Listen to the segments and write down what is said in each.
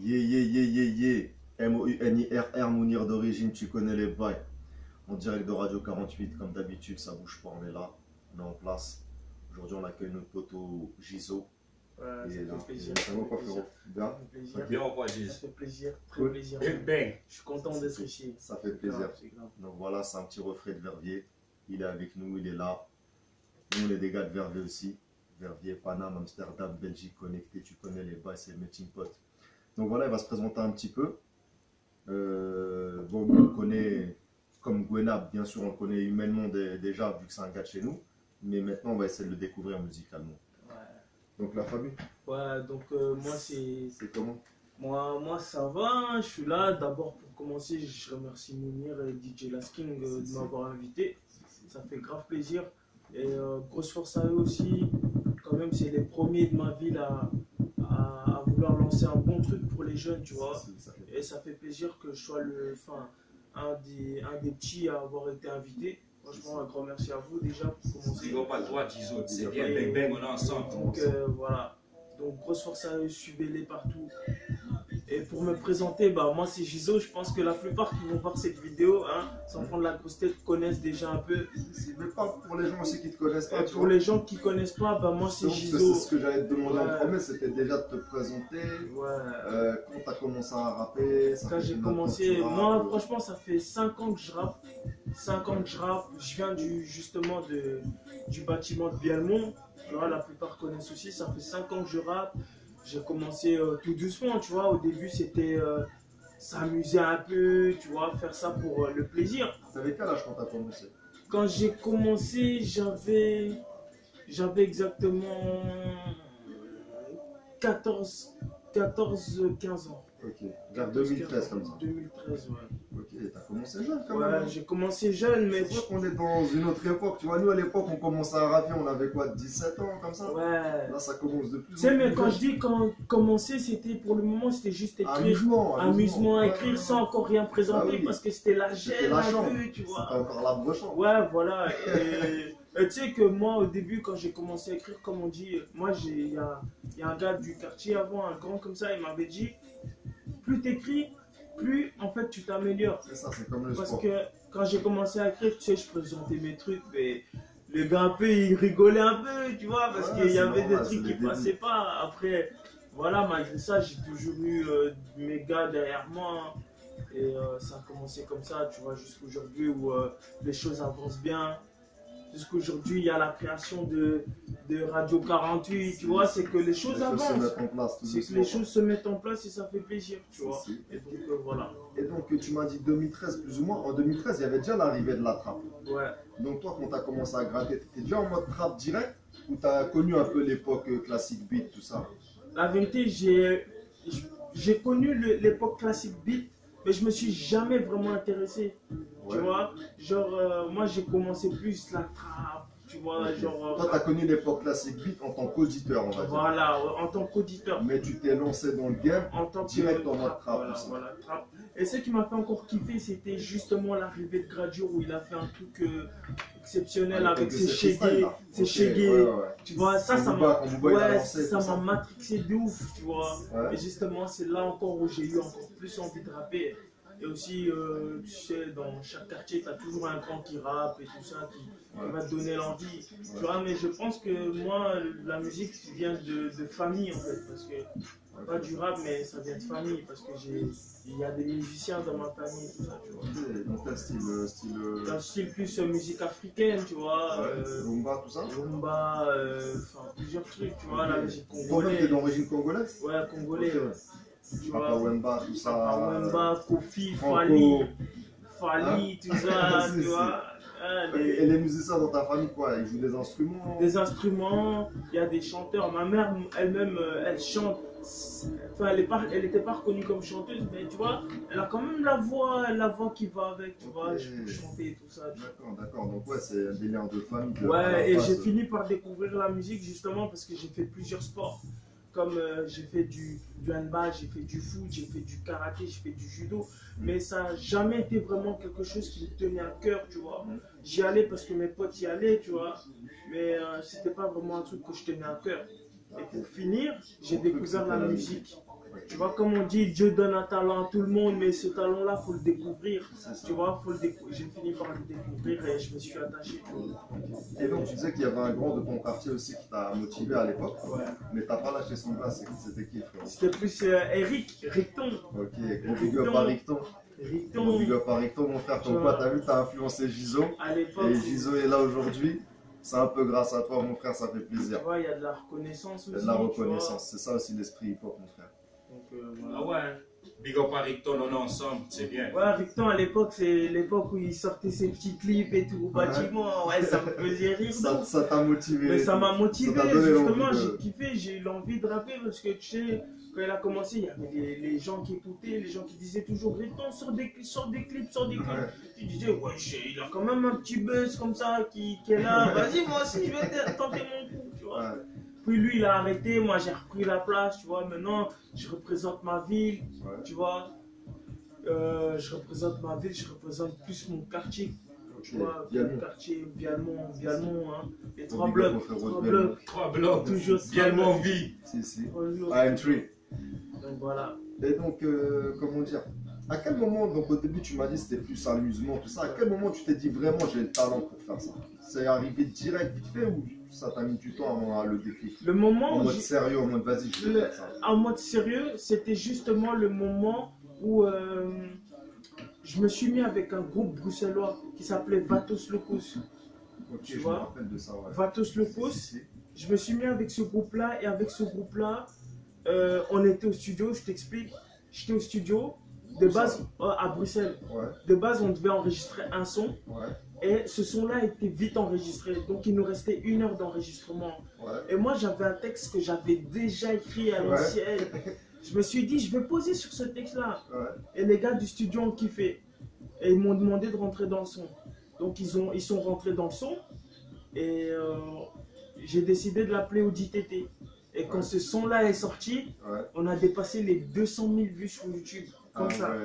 Yeah. MOUNIRR, Mounir d'origine, tu connais les bails. En direct de Radio 48, comme d'habitude, ça bouge pas, on est là, on est en place. Aujourd'hui, on accueille notre poteau Gizo. Ouais, Il est là. fait plaisir. Ça va quoi, frérot? Bien? Ça fait plaisir. Bien quoi, Gis? Ça fait plaisir, très Cool. plaisir. Bang bang. Je suis content d'être ici. Ça fait plaisir. Grave, c'est grave. Donc voilà, c'est un petit refrain de Verviers. Il est avec nous, il est là. Nous, on est des gars de Verviers aussi. Verviers, Paname, Amsterdam, Belgique, connecté. Tu connais les bails, c'est le melting pot. Donc voilà, il va se présenter un petit peu. Bon, nous, on le connaît comme Gwenab, bien sûr, on le connaît humainement déjà, vu que c'est un gars de chez nous. Mais maintenant, on va essayer de le découvrir musicalement. Ouais. Donc la famille, Ouais, donc moi c'est. c'est comment? Moi ça va, je suis là. D'abord pour commencer, je remercie Mounir et DJ Lasking de m'avoir invité. Ça fait grave plaisir. Et grosse force à eux aussi. Quand même, c'est les premiers de ma ville à vouloir lancer un bon truc pour les jeunes, tu vois. Et ça fait plaisir que je sois un des petits à avoir été invité. Franchement, un grand merci à vous déjà pour commencer. C'est pas toi, Gizo. C'est bien bang bang, on est ensemble. Donc voilà. Donc grosse force à eux, suivez-les partout. Et pour me présenter, bah moi c'est Gizo. Je pense que la plupart qui vont voir cette vidéo, hein, sans prendre la grosse tête, connaissent déjà un peu. Mais pas pour les gens aussi qui ne te connaissent pas. Et pour les gens qui connaissent pas, bah moi c'est Donc, Gizo. c'est ce que j'allais te demander en Ouais. premier, c'était déjà de te présenter. Ouais. Quand tu as commencé à rapper, ça Quand fait j'ai combien de temps commencé, que tu rappes? moi franchement ça fait 5 ans que je rappe. 5 ans que je rappe. Je viens justement du bâtiment de Bielmont. Voilà, la plupart connaissent aussi. Ça fait 5 ans que je rappe. J'ai commencé tout doucement, tu vois. Au début c'était s'amuser un peu, tu vois, faire ça pour le plaisir. T'avais quel âge quand tu as commencé? Quand j'ai commencé, j'avais exactement 15 ans. Ok, vers 2013 comme ça. 2013, ouais. Ok, t'as commencé jeune quand Ouais, même. j'ai commencé jeune, mais C'est vrai qu'on est dans une autre époque. Tu vois, nous à l'époque, on commençait à rapper, on avait quoi, 17 ans comme ça? ouais. Là, ça commence de plus Tu sais, en mais plus quand jeune. je dis quand commencer, c'était pour le moment, c'était juste écrire. Amusement, ouais, Écrire ouais. sans encore rien présenter, Ah oui. parce que c'était la C'était gêne la un chambre. peu, tu vois. C'était encore la brochante. Ouais, voilà. Et tu sais que moi, au début, quand j'ai commencé à écrire, comme on dit, moi, il y a un gars du quartier avant, un grand comme ça, il m'avait dit, plus t'écris, plus en fait tu t'améliores. C'est ça, c'est comme le Parce sport. que quand j'ai commencé à écrire, tu sais, je présentais mes trucs, mais le gars un peu, il rigolait un peu, tu vois, parce Ouais, qu'il y c'est avait normal, des c'est trucs les qui débuts. passaient pas. Après, voilà, malgré ça, j'ai toujours eu mes gars derrière moi. Et ça a commencé comme ça, tu vois, jusqu'aujourd'hui où les choses avancent bien. Jusqu'aujourd'hui, il y a la création de Radio 48, tu vois, c'est que les choses Les choses se avancent. mettent en place tout C'est que doucement. les choses se mettent en place et ça fait plaisir, tu vois. Si. Et donc voilà. Et donc, tu m'as dit 2013 plus ou moins. En 2013, il y avait déjà l'arrivée de la trappe. Ouais. Donc, toi, quand tu as commencé à gratter, tu étais déjà en mode trap direct ou tu as connu un peu l'époque classique beat, tout ça? La vérité, j'ai connu l'époque classique beat, mais je me suis jamais vraiment intéressé. Tu Ouais. vois, genre, moi j'ai commencé plus la trap, tu vois, Ok. genre. Toi, tu as connu l'époque classique beat en tant qu'auditeur, on va dire. Voilà, en tant qu'auditeur. Mais tu t'es lancé dans le game En tant que direct en mode trap. voilà, aussi. voilà, trap. Et ce qui m'a fait encore kiffer, c'était justement l'arrivée de Gradure où il a fait un truc exceptionnel À avec l'époque de ses ses freestyles, chégués. là. Ses Ok, chégués. ouais, ouais. Tu vois, ça Quand m'a Booba, il a ouais, lancé, ça tout ça. m'a matrixé de ouf, tu vois. Ouais. Et justement, c'est là encore où j'ai eu encore plus envie de rapper. Et aussi, tu sais, dans chaque quartier, tu as toujours un grand qui rappe et tout ça, qui Ouais. va te donner l'envie. Tu vois, mais je pense que moi, la musique vient de famille en fait, parce que pas du rap, mais ça vient de famille, parce que il y a des musiciens dans ma famille, tout ça, tu vois. Ok, donc quel style Un style plus musique africaine, tu vois, Rumba, tout ça? rumba, enfin plusieurs trucs, tu vois, la musique Toi-même, congolaise. t'es d'origine congolaise? Ouais, congolais, Ok. ouais. Tu Papa vois, Wemba, tout ça. Papa Wemba, Kofi, Franco. Fali, tout ça, Si, tu si. vois. Hein, Ok, et les musiciens dans ta famille, quoi? Ils jouent des instruments? des instruments, il y a des chanteurs. Ma mère elle-même, elle chante. Enfin, elle était pas reconnue comme chanteuse, mais tu vois, elle a quand même la voix qui va avec, tu vois, Ok. je peux chanter et tout ça. Tu vois. D'accord. Donc, ouais, c'est un délire de famille. Ouais, et j'ai fini par découvrir la musique justement parce que j'ai fait plusieurs sports. Comme j'ai fait du handball, j'ai fait du foot, j'ai fait du karaté, j'ai fait du judo. Mais ça n'a jamais été vraiment quelque chose qui me tenait à cœur, tu vois. J'y allais parce que mes potes y allaient, tu vois. Mais c'était pas vraiment un truc que je tenais à cœur. Et pour finir, j'ai découvert la musique. Tu vois, comme on dit, Dieu donne un talent à tout le monde, mais ce talent-là, il faut le découvrir. Tu vois, j'ai fini par le découvrir et je me suis attaché. Tu vois. Et donc, tu disais qu'il y avait un grand de ton quartier aussi qui t'a motivé à l'époque, Ouais. mais t'as pas lâché son bas, c'était qui, frérot? C'était plus Eric, Ricton. Ok, gros big up à Ricton. Gros Ricton, big up à Ricton, mon frère, comme quoi, t'as vu, t'as influencé Gizo, à l'époque. et Gizo est là aujourd'hui. C'est un peu grâce à toi, mon frère, ça fait plaisir. Tu vois, il y a de la reconnaissance aussi. Il y a de la tu reconnaissance, c'est ça aussi l'esprit hip-hop, mon frère. vois. Donc, voilà. Ah ouais. Big up à Ricton, on est ensemble, c'est bien. Ouais, Ricton, à l'époque, c'est l'époque où il sortait ses petits clips et tout au Ouais. bâtiment. Ouais, ça me faisait rire. donc. Ça t'a motivé. Mais ça m'a motivé, Ça t'a donné justement, l'envie de- j'ai kiffé, j'ai eu l'envie de rapper parce que tu sais, quand il a commencé, il y avait les gens qui écoutaient, les gens qui disaient toujours Ricton, sort des clips, sort des clips. Ouais. Tu disais, ouais, il a quand même un petit buzz comme ça qui est là, vas-y, moi aussi, je vais tenter mon coup, tu vois. Ouais. Puis lui, il a arrêté, moi j'ai repris la place, tu vois. Maintenant, je représente ma ville, Ouais. tu vois. Je représente ma ville, je représente plus mon quartier. Tu vois, Vialmont. mon quartier, Vialmont, hein. Les Gros trois big up, blocs, mon frérot de trois Vialmont. blocs. 3 blocs, Toujours bien trois mon blocs. vie. Si. Toujours. I'm tree. Donc voilà. Et donc, comment dire, à quel moment, donc au début tu m'as dit c'était plus amusement, tout ça, à quel moment tu t'es dit vraiment j'ai le talent pour faire ça? C'est arrivé direct, vite fait, ou ça t'a mis du temps avant à le déclic? Le moment En où mode sérieux, en mode vas-y, je vais faire ça. en mode sérieux, c'était justement le moment où je me suis mis avec un groupe bruxellois qui s'appelait Vatos Locos. Ok, Tu je me vois, rappelle de ça, ouais. Vatos Locos. Si. Je me suis mis avec ce groupe-là et avec ce groupe-là, on était au studio, je t'explique. J'étais au studio, de base à Bruxelles. Ouais, De base, on devait enregistrer un son ouais, et ce son-là était vite enregistré. Donc, il nous restait 1 heure d'enregistrement. ouais. Et moi, j'avais un texte que j'avais déjà écrit à Ouais. l'ancienne. Je me suis dit, je vais poser sur ce texte-là. Ouais. Et les gars du studio ont kiffé. Et ils m'ont demandé de rentrer dans le son. Donc, ils sont rentrés dans le son. Et j'ai décidé de l'appeler Audi TT. Et quand Ouais. ce son-là est sorti, Ouais. on a dépassé les 200 000 vues sur YouTube. Comme Ah ça. ouais.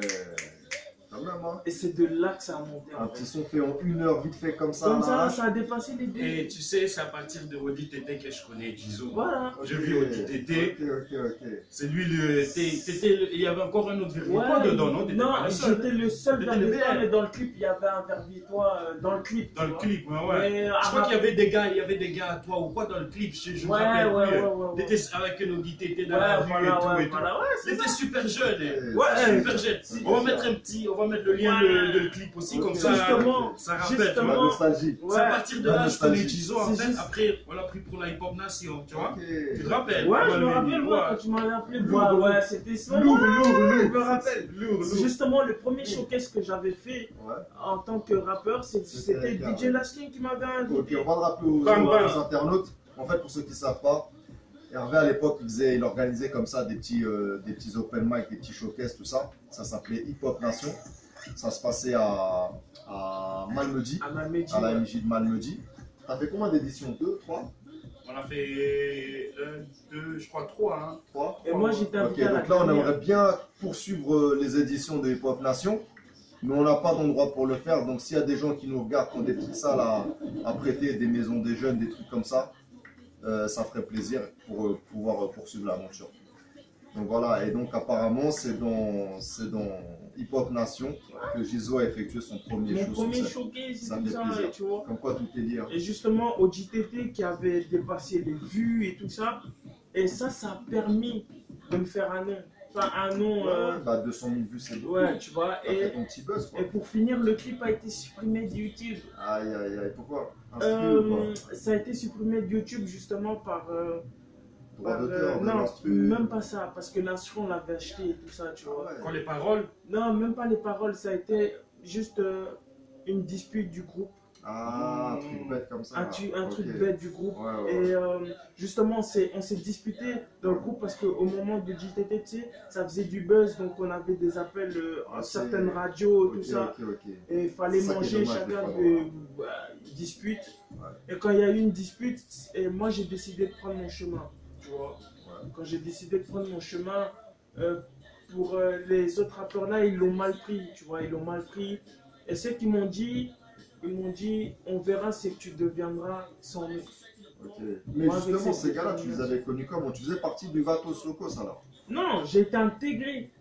Quand même, hein. Et c'est de là que ça a monté. Un En petit fait. son fait en 1 heure, vite fait comme ça. Comme à ça, l'arrache. ça a dépassé les deux. Et tu sais, c'est à partir de Audi Tété que je connais Gizo. Voilà. J'ai vu Audi Tété. Ok. C'est lui il y avait encore un autre verbitoire dedans, non? T'étais non, pas le seul. j'étais le seul T'étais le verbitoire, seul. mais dans le clip, il y avait un verbitoire dans le clip. Dans tu le vois. clip, ouais. Mais, Je crois qu'il y avait des gars à toi ou quoi dans le clip, je me Ouais, rappelle ouais, plus. ouais, ouais. T'étais avec un Audi Tété dans Ouais, la rue voilà, et tout. voilà, ouais, c'est C'était ça. super jeune. Ouais, Super jeune. c'est On va bien mettre ça. on va mettre le lien Ouais. de le clip aussi, Ok. comme ça. Justement, Ça rappelle, tu justement. vois. La nostalgie. Ouais. C'est à partir de La là, je connais nostalgie. Gizo. En C'est fait, juste- après, on l'a pris pour la Hip Hop Nation, tu vois. Ok. Tu te rappelles? Ouais, On je me l'a rappelle, mis, moi, ouais. quand tu m'avais appelé. Lourd, Ouais, c'était ça. Lourd. Je me rappelle. Lourd. C'est justement le premier showcase que j'avais fait Ouais. en tant que rappeur. C'était C'était DJ Lasking qui m'avait invité. Ok, on va le rappeler aux, Bang, bang. aux internautes. En fait, pour ceux qui ne savent pas, Hervé à l'époque, il organisait comme ça des petits open mic, des petits showcases, tout ça. Ça s'appelait Hip Hop Nation. Ça se passait à Malmedy, À Malmedy. à la MJ de Malmedy. T'as fait combien d'éditions? 2, 3? On a fait 1, 2, je crois 3. Hein. 3? Et moi, j'étais Ok, invité à la donc là, on dernière. aimerait bien poursuivre les éditions de Hip Hop Nation. Mais on n'a pas d'endroit pour le faire. Donc, s'il y a des gens qui nous regardent, qui ont des petites salles à prêter, des maisons des jeunes, des trucs comme ça, ça ferait plaisir pour pouvoir poursuivre l'aventure. Donc voilà, et donc apparemment c'est dans Hip Hop Nation que Gizo a effectué son premier Mon show premier sur scène. showcase, Ça c'est fait tout ça, plaisir. tu vois. Comme quoi tout est lié. Hein. Et justement, au JTT qui avait dépassé les vues et tout ça. Et ça a permis de me faire un nom. Enfin, un nom. Ouais, bah 200 000 vues c'est beaucoup. Ouais, tu vois. Ça fait ton petit buzz quoi. Et pour finir, le clip a été supprimé de YouTube. Aïe aïe aïe, pourquoi? Instru ou pas? Ça a été supprimé de YouTube justement par. Droit par, d'auteur, de non, l'instru. même pas ça, parce que l'instru on l'avait acheté et tout ça, tu vois. Ah ouais. Quand les paroles, Non, même pas les paroles, ça a été juste une dispute du groupe. Ah, un truc bête comme ça. Un truc Ok. bête du groupe. Ouais, ouais, Et ouais. justement, on s'est disputé dans le groupe parce qu'au moment de JTT, tu sais, ça faisait du buzz, donc on avait des appels à Ah, certaines c'est- radios, Ok, tout ça. ok. Et il fallait C'est ça qui est manger dommage, chacun des fois, de dispute. Et quand il y a eu une dispute, et moi j'ai décidé de prendre mon chemin. Tu vois. Ouais. Quand j'ai décidé de prendre mon chemin, pour les autres rappeurs là, ils l'ont mal pris, tu vois, ils l'ont mal pris. Et ceux qui m'ont dit, on verra c'est que tu deviendras sans nous. Ok. Mais Moi, avec justement, ces ces gars-là, tu les avais connus comment? Tu faisais partie du Vatos Locos alors? Non, j'ai été intégré.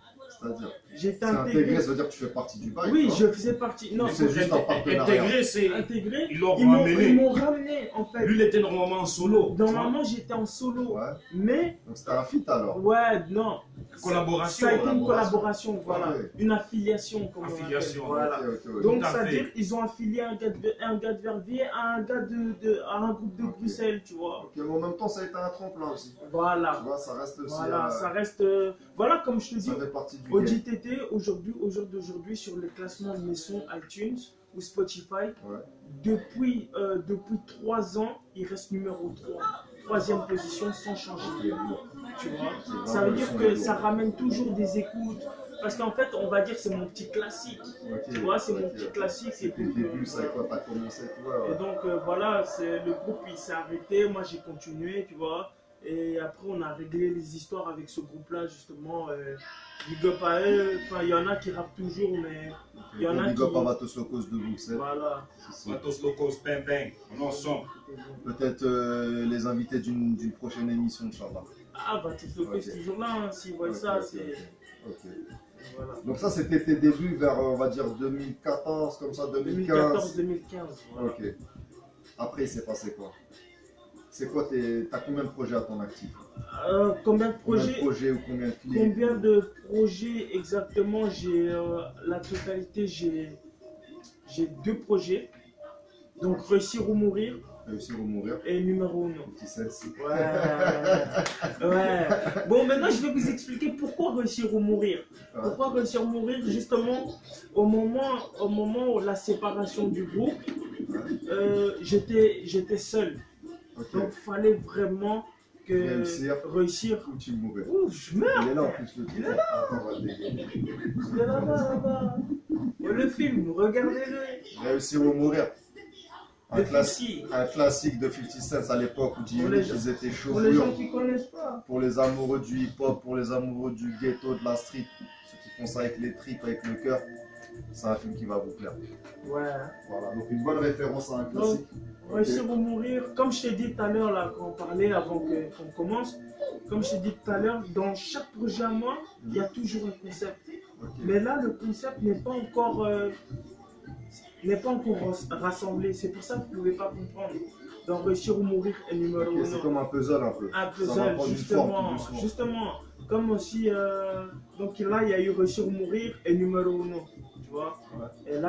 C'est-à-dire, J'ai été c'est intégré, ça veut dire que tu fais partie du bail. Oui, quoi. je faisais partie. Non, C'est juste un partenariat. Intégré, c'est. intégré. Ils l'ont Ils ramené. m'ont ramené en fait. Lui, il était normalement en solo. Normalement, j'étais en solo. Ouais. Mais, Donc c'était un feat alors. ouais, non. Collaboration. Ça a été une collaboration. collaboration, voilà. Ouais. Une affiliation, comme on Affiliation, appelle. Voilà. Ok, ok, ok. Donc, Tout à ça veut fait. dire qu'ils ont affilié un gars de Verviers à un gars à un groupe de Ok. Bruxelles, tu vois. Ok, mais en même temps, ça a été un tremplin aussi. Tu Voilà. vois, ça reste aussi. Voilà, ça reste. Voilà, comme je te dis, ça fait partie du au game. JTT, aujourd'hui, sur les classements de mes sons iTunes ou Spotify, Ouais. depuis 3 ans, il reste numéro 3. Troisième position sans changer. C'est lourd. Tu vois. C'est vraiment Ça veut le dire son que est ça lourd. ramène toujours des écoutes. Parce qu'en fait, on va dire que c'est mon petit classique. Ok, Tu vois, c'est mon ok. petit classique. C'était le début, ça quoi, t'as commencé, tu vois. Et Ouais. donc voilà, le groupe il s'est arrêté, moi j'ai continué, tu vois. Et après on a réglé les histoires avec ce groupe-là justement. Big up à eux, enfin il y en a qui rappent toujours, mais il y en a Big qui... up à Vatos Locos de Bruxelles. Voilà. Si, si. Matos Locos, Bang Bang. On est ensemble. Peut-être les invités d'une prochaine émission, Inch'Allah. Ah bah tout le Ok. c'est toujours là, hein. S'ils voient Ok, ça, ok, c'est... ok. Voilà. Donc ça, c'était tes débuts vers, on va dire, 2014, comme ça, 2015. 2014-2015. Voilà. Ok. Après, il s'est passé quoi? C'est quoi t'as combien de projets à ton actif? Combien de Combien de projets? projets ou combien de clips? Combien de projets exactement? J'ai la totalité, j'ai 2 projets. Donc Réussir ou Mourir Réussir ou mourir? et numéro 1. Petit sense. Ouais. Ouais. Bon, maintenant je vais vous expliquer pourquoi Réussir ou Mourir. Ouais. Pourquoi Réussir ou Mourir? Justement, au moment où la séparation du groupe, j'étais seul. Ok. Donc il fallait vraiment que réussir. Ou tu mourrais? Ouh, je meurs. Il est là en plus le truc. Il est là. Attends, on va le dégainer. Il est là-bas. Oh, le film, regardez-le. Réussir ou mourir? Le Fissi. Un classique de 50 Cent à l'époque où Pour les gens- ils étaient chauds Pour les gens bouillants. qui connaissent pas. Pour les amoureux du hip-hop, pour les amoureux du ghetto, de la street, ceux qui font ça avec les tripes, avec le cœur, c'est un film qui va vous plaire. Ouais. Voilà, donc une bonne référence à un classique. Réussir ou mourir, comme je t'ai dit tout à l'heure, là, quand on parlait avant qu'on commence, comme je t'ai dit tout à l'heure, dans chaque projet à moi, il y a toujours un concept. Ok. Mais là, le concept n'est pas encore rassemblé. C'est pour ça que vous ne pouvez pas comprendre. Donc, Réussir ou Mourir est numéro Ok, 1. c'est comme un puzzle un peu. Un Ça va puzzle, prendre une justement, forme tout doucement. justement. Comme aussi, donc là, il y a eu Réussir ou Mourir et numéro 1. Tu vois? Ouais. Et là,